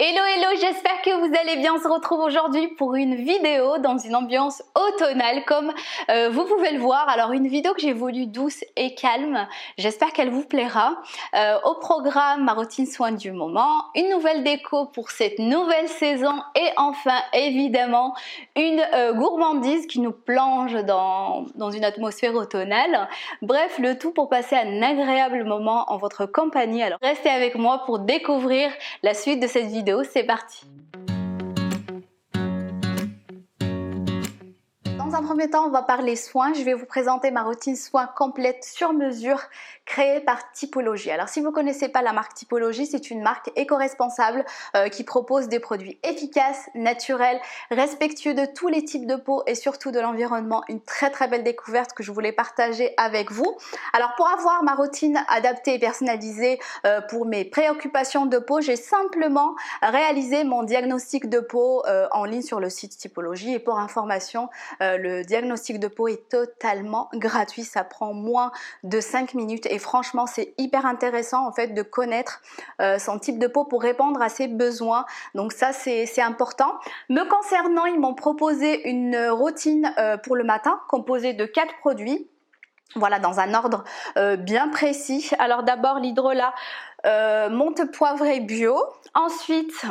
Hello hello, j'espère que vous allez bien. On se retrouve aujourd'hui pour une vidéo dans une ambiance automnale comme vous pouvez le voir. Alors une vidéo que j'ai voulu douce et calme, j'espère qu'elle vous plaira. Au programme, ma routine soin du moment, une nouvelle déco pour cette nouvelle saison et enfin évidemment une gourmandise qui nous plonge dans une atmosphère automnale. Bref, le tout pour passer un agréable moment en votre compagnie. Alors restez avec moi pour découvrir la suite de cette vidéo. C'est parti. Dans un premier temps, on va parler soins. Je vais vous présenter ma routine soins complète sur mesure créée par Typologie. Alors si vous ne connaissez pas la marque Typologie, c'est une marque éco-responsable qui propose des produits efficaces, naturels, respectueux de tous les types de peau et surtout de l'environnement. Une très belle découverte que je voulais partager avec vous. Alors pour avoir ma routine adaptée et personnalisée pour mes préoccupations de peau, j'ai simplement réalisé mon diagnostic de peau en ligne sur le site Typologie. Et pour information, le diagnostic de peau est totalement gratuit, ça prend moins de 5 minutes et franchement c'est hyper intéressant en fait de connaître son type de peau pour répondre à ses besoins, donc ça c'est important. Me concernant, ils m'ont proposé une routine pour le matin composée de 4 produits. Voilà, dans un ordre bien précis. Alors d'abord l'hydrolat menthe poivrée bio, ensuite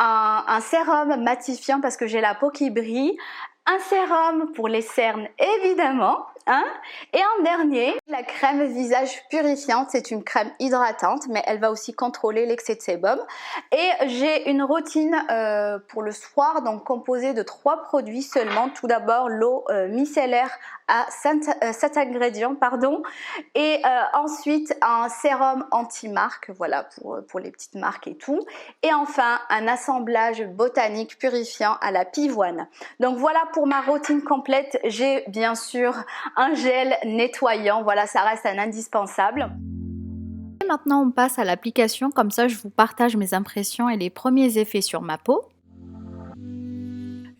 un sérum matifiant parce que j'ai la peau qui brille, un sérum pour les cernes évidemment, hein, et en dernier la crème visage purifiante. C'est une crème hydratante mais elle va aussi contrôler l'excès de sébum. Et j'ai une routine pour le soir, donc composée de 3 produits seulement. Tout d'abord l'eau micellaire à 7 ingrédients pardon, et ensuite un sérum anti-marque, voilà pour les petites marques et tout, et enfin un assemblage botanique purifiant à la pivoine. Donc voilà pour ma routine complète. J'ai bien sûr un gel nettoyant, voilà, ça reste un indispensable. Et maintenant on passe à l'application, comme ça je vous partage mes impressions et les premiers effets sur ma peau.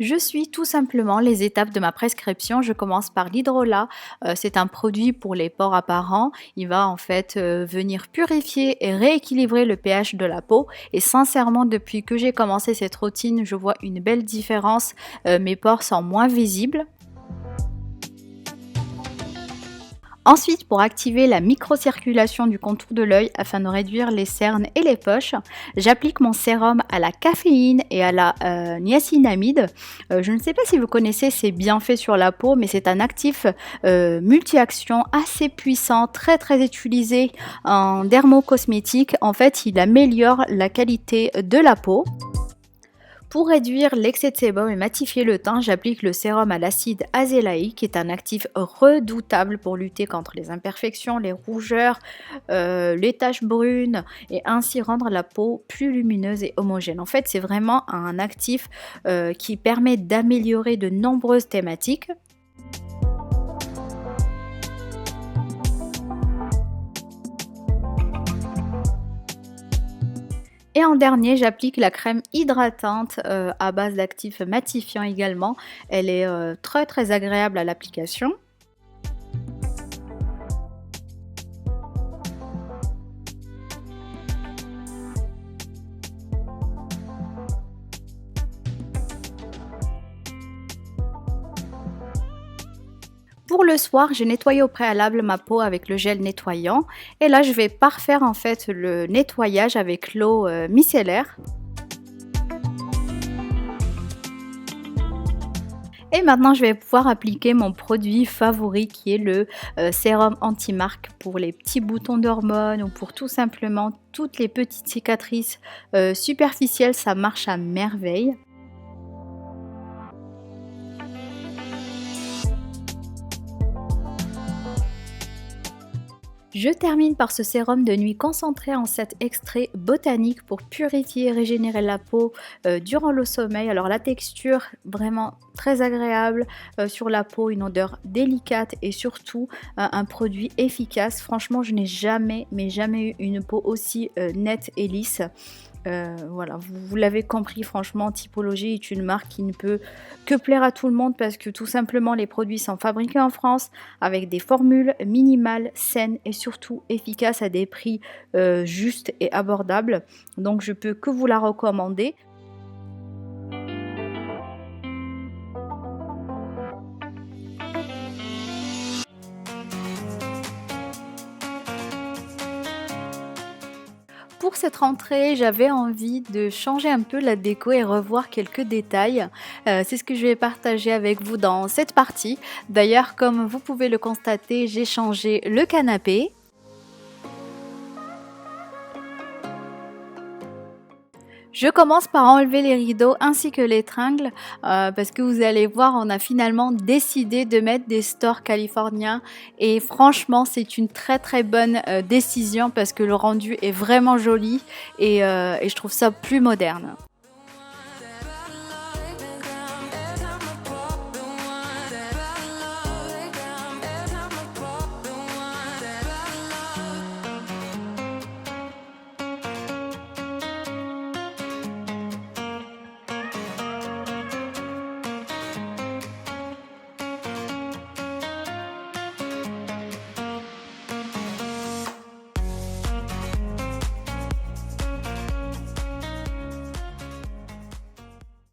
Je suis tout simplement les étapes de ma prescription. Je commence par l'hydrolat. C'est un produit pour les pores apparents. Il va en fait venir purifier et rééquilibrer le pH de la peau. Et sincèrement, depuis que j'ai commencé cette routine, je vois une belle différence. Mes pores sont moins visibles. Ensuite, pour activer la microcirculation du contour de l'œil afin de réduire les cernes et les poches, j'applique mon sérum à la caféine et à la niacinamide. Je ne sais pas si vous connaissez ces bienfaits sur la peau, mais c'est un actif multi-action assez puissant, très utilisé en dermocosmétique. En fait, il améliore la qualité de la peau. Pour réduire l'excès de sébum et matifier le teint, j'applique le sérum à l'acide azélaïque qui est un actif redoutable pour lutter contre les imperfections, les rougeurs, les taches brunes et ainsi rendre la peau plus lumineuse et homogène. En fait, c'est vraiment un actif qui permet d'améliorer de nombreuses thématiques. Et en dernier, j'applique la crème hydratante à base d'actifs matifiants également. Elle est très agréable à l'application. Pour le soir, j'ai nettoyé au préalable ma peau avec le gel nettoyant et là je vais parfaire en fait le nettoyage avec l'eau micellaire. Et maintenant je vais pouvoir appliquer mon produit favori qui est le sérum anti-marque pour les petits boutons d'hormones ou pour tout simplement toutes les petites cicatrices superficielles, ça marche à merveille. Je termine par ce sérum de nuit concentré en 7 extraits botaniques pour purifier et régénérer la peau durant le sommeil. Alors la texture vraiment très agréable sur la peau, une odeur délicate et surtout un produit efficace. Franchement, je n'ai jamais eu une peau aussi nette et lisse. Voilà, vous l'avez compris, franchement, Typologie est une marque qui ne peut que plaire à tout le monde parce que tout simplement les produits sont fabriqués en France avec des formules minimales, saines et surtout efficaces à des prix justes et abordables. Donc je peux que vous la recommander. Pour cette rentrée, j'avais envie de changer un peu la déco et revoir quelques détails. C'est ce que je vais partager avec vous dans cette partie. D'ailleurs, comme vous pouvez le constater, j'ai changé le canapé. Je commence par enlever les rideaux ainsi que les tringles parce que vous allez voir, on a finalement décidé de mettre des stores californiens et franchement c'est une très bonne décision parce que le rendu est vraiment joli et je trouve ça plus moderne.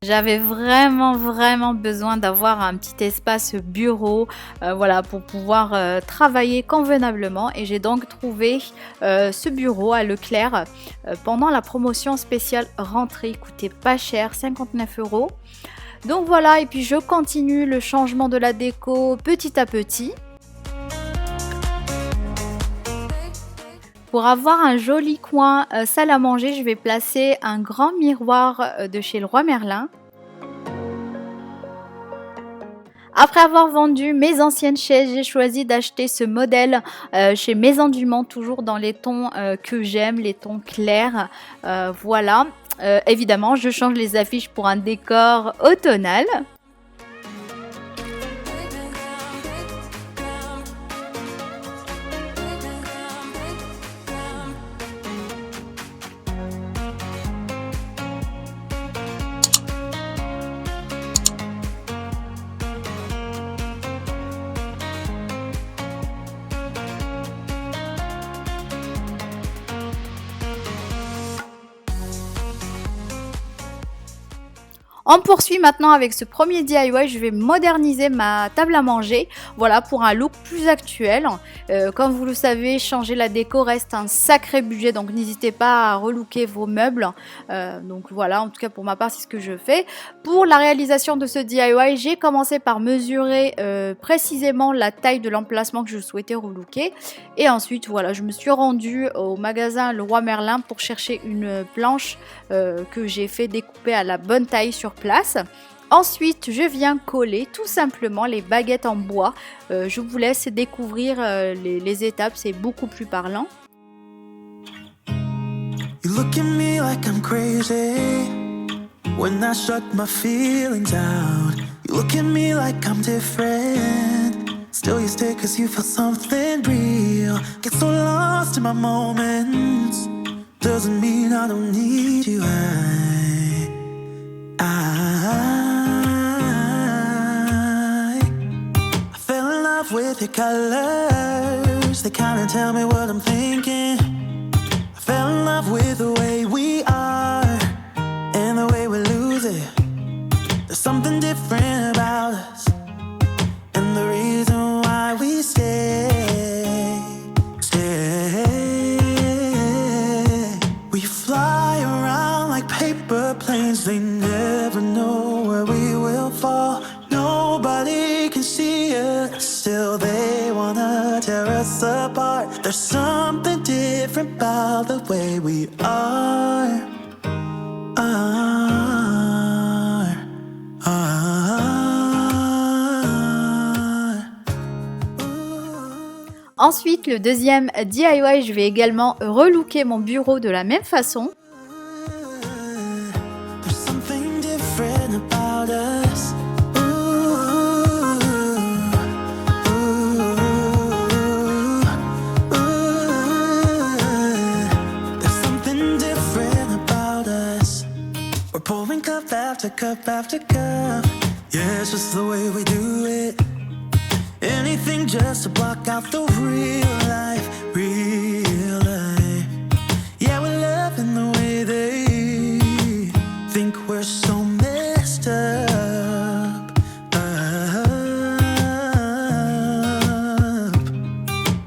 J'avais vraiment besoin d'avoir un petit espace bureau, voilà, pour pouvoir travailler convenablement et j'ai donc trouvé ce bureau à Leclerc pendant la promotion spéciale rentrée, il coûtait pas cher, 59 €. Donc voilà, et puis je continue le changement de la déco petit à petit. Pour avoir un joli coin salle à manger, je vais placer un grand miroir de chez Leroy Merlin. Après avoir vendu mes anciennes chaises, j'ai choisi d'acheter ce modèle chez Maison du Mans, toujours dans les tons que j'aime, les tons clairs. Voilà. Évidemment, je change les affiches pour un décor automnal. On poursuit maintenant avec ce premier DIY, je vais moderniser ma table à manger, voilà, pour un look plus actuel. Comme vous le savez, changer la déco reste un sacré budget, donc n'hésitez pas à relooker vos meubles. Donc voilà, en tout cas pour ma part, c'est ce que je fais. Pour la réalisation de ce DIY, j'ai commencé par mesurer précisément la taille de l'emplacement que je souhaitais relooker. Et ensuite, voilà, je me suis rendue au magasin Leroy Merlin pour chercher une planche que j'ai fait découper à la bonne taille sur place. Ensuite, je viens coller tout simplement les baguettes en bois. Je vous laisse découvrir les étapes, c'est beaucoup plus parlant. You look at me like I'm crazy when I shut my feelings out. You look at me like I'm different. Still you stay cause you feel something real. Get so lost in my moments. Doesn't mean I don't need you. I fell in love with your colors. They kinda tell me what I'm thinking. I fell in love with the way we are and the way we lose it. There's something different about us and the reason why we stay. We fly around like paper planes. They never know where we will fall. Nobody can see us. Still they wanna tear us apart. There's something different about the way we are. Ensuite, le deuxième DIY, je vais également relooker mon bureau de la même façon. pouring cup after cup after cup. Yeah, it's just the way we do it. Anything just to block out the real life, real life. Yeah, we're loving the way they think we're so messed up,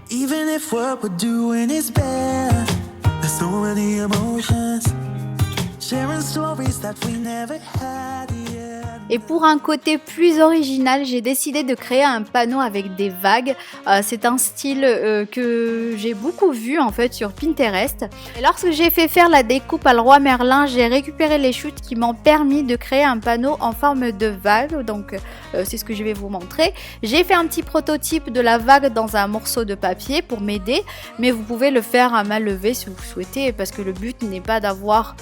Even if what we're doing is bad, there's so many emotions, sharing stories that we never had, yeah. Et pour un côté plus original, j'ai décidé de créer un panneau avec des vagues. C'est un style que j'ai beaucoup vu en fait sur Pinterest. Et lorsque j'ai fait faire la découpe à Leroy Merlin, j'ai récupéré les chutes qui m'ont permis de créer un panneau en forme de vague. Donc c'est ce que je vais vous montrer. J'ai fait un petit prototype de la vague dans un morceau de papier pour m'aider, mais vous pouvez le faire à main levée si vous le souhaitez, parce que le but n'est pas d'avoir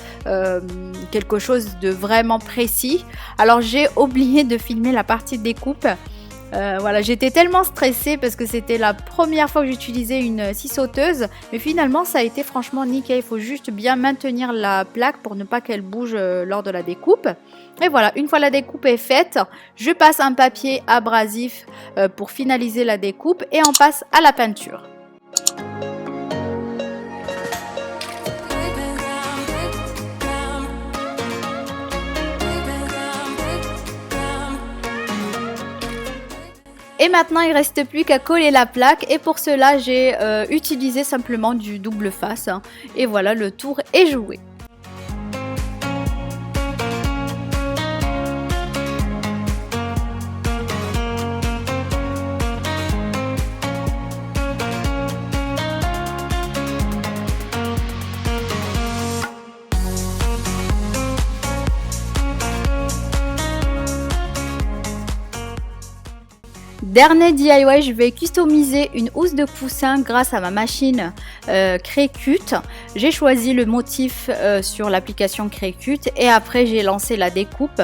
quelque chose de vraiment précis. Alors j'ai oublié de filmer la partie de découpe. Voilà, j'étais tellement stressée parce que c'était la première fois que j'utilisais une scie sauteuse, mais finalement ça a été franchement nickel. Il faut juste bien maintenir la plaque pour ne pas qu'elle bouge lors de la découpe. Et voilà, une fois la découpe est faite, je passe un papier abrasif pour finaliser la découpe et on passe à la peinture. Et maintenant, il ne reste plus qu'à coller la plaque. Et pour cela, j'ai utilisé simplement du double face. Hein. Et voilà, le tour est joué. Dernier DIY, je vais customiser une housse de coussin grâce à ma machine Cricut. J'ai choisi le motif sur l'application Cricut et après j'ai lancé la découpe.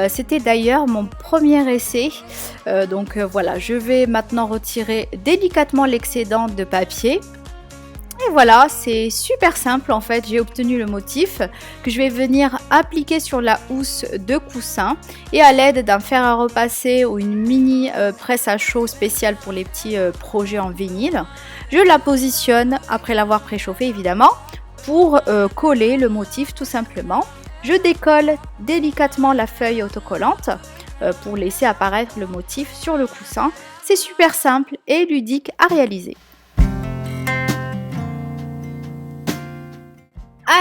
C'était d'ailleurs mon premier essai. Voilà, je vais maintenant retirer délicatement l'excédent de papier. Et voilà, c'est super simple en fait, j'ai obtenu le motif que je vais venir appliquer sur la housse de coussin et à l'aide d'un fer à repasser ou une mini presse à chaud spéciale pour les petits projets en vinyle. Je la positionne après l'avoir préchauffée évidemment pour coller le motif tout simplement. Je décolle délicatement la feuille autocollante pour laisser apparaître le motif sur le coussin. C'est super simple et ludique à réaliser.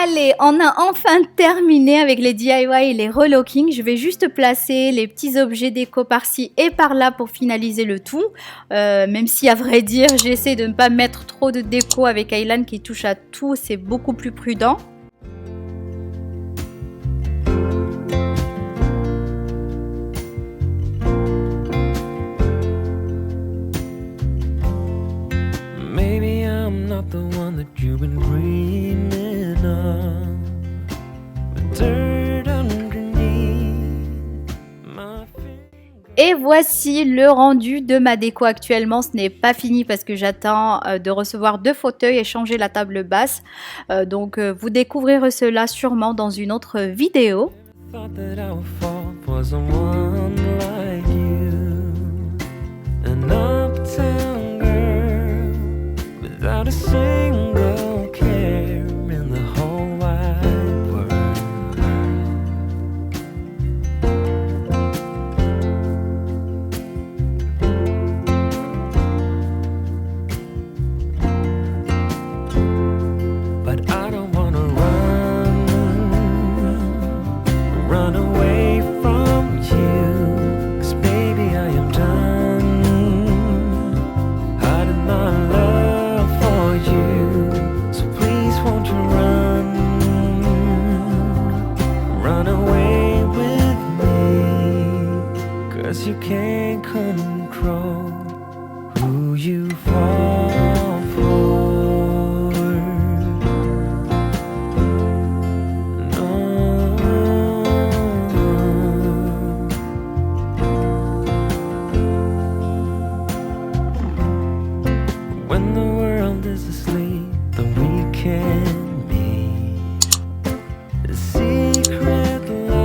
Allez, on a enfin terminé avec les DIY et les relookings. Je vais juste placer les petits objets déco par-ci et par-là pour finaliser le tout. Même si à vrai dire, j'essaie de ne pas mettre trop de déco avec Aylan qui touche à tout, c'est beaucoup plus prudent. Maybe I'm not the one that you've been dreaming. Et voici le rendu de ma déco actuellement. Ce n'est pas fini parce que j'attends de recevoir 2 fauteuils et changer la table basse. Donc vous découvrirez cela sûrement dans une autre vidéo. You can't control who you fall for. No. When the world is asleep, then we can be the secret life.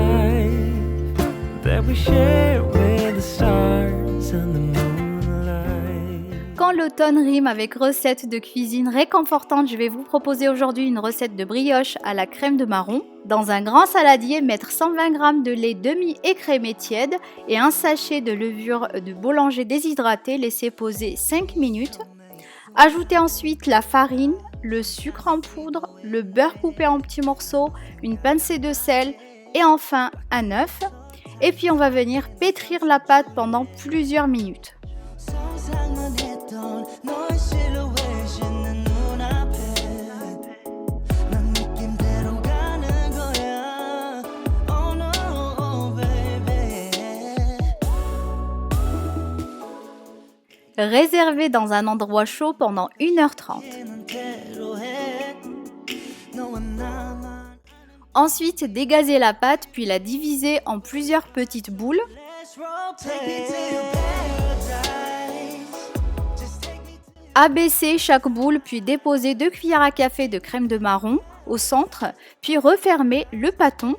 share with the stars and the moonlight. Quand l'automne rime avec recettes de cuisine réconfortantes, je vais vous proposer aujourd'hui une recette de brioche à la crème de marron. Dans un grand saladier, mettre 120 g de lait demi-écrémé tiède et un sachet de levure de boulanger déshydratée, laisser poser 5 minutes. Ajoutez ensuite la farine, le sucre en poudre, le beurre coupé en petits morceaux, une pincée de sel et enfin un œuf. Et puis on va venir pétrir la pâte pendant plusieurs minutes. Réservez dans un endroit chaud pendant 1h30. Ensuite, dégazez la pâte puis la divisez en plusieurs petites boules. Abaissez chaque boule puis déposez 2 cuillères à café de crème de marron au centre, puis refermez le pâton.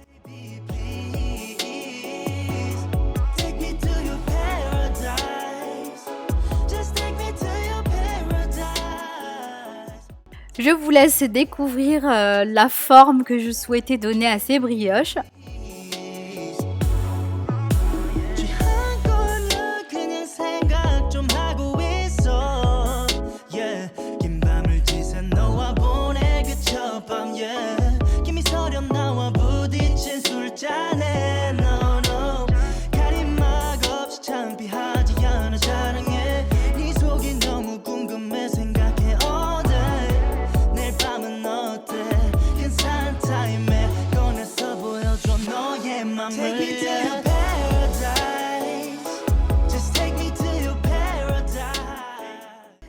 Je vous laisse découvrir la forme que je souhaitais donner à ces brioches.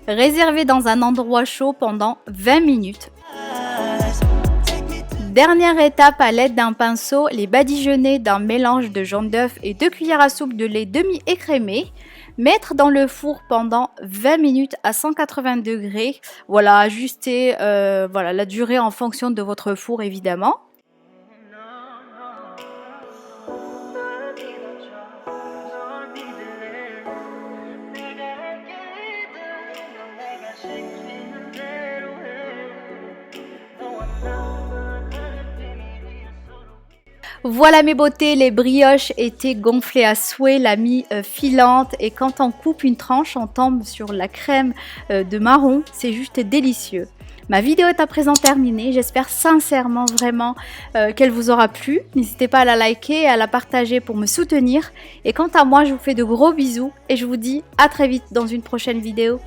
Réservez dans un endroit chaud pendant 20 minutes. Dernière étape, à l'aide d'un pinceau, les badigeonner d'un mélange de jaune d'œuf et 2 cuillères à soupe de lait demi-écrémé. Mettre dans le four pendant 20 minutes à 180 degrés. Voilà, ajustez la durée en fonction de votre four évidemment. Voilà mes beautés, les brioches étaient gonflées à souhait, la mie filante et quand on coupe une tranche, on tombe sur la crème de marron, c'est juste délicieux. Ma vidéo est à présent terminée, j'espère sincèrement vraiment qu'elle vous aura plu. N'hésitez pas à la liker et à la partager pour me soutenir. Et quant à moi, je vous fais de gros bisous et je vous dis à très vite dans une prochaine vidéo.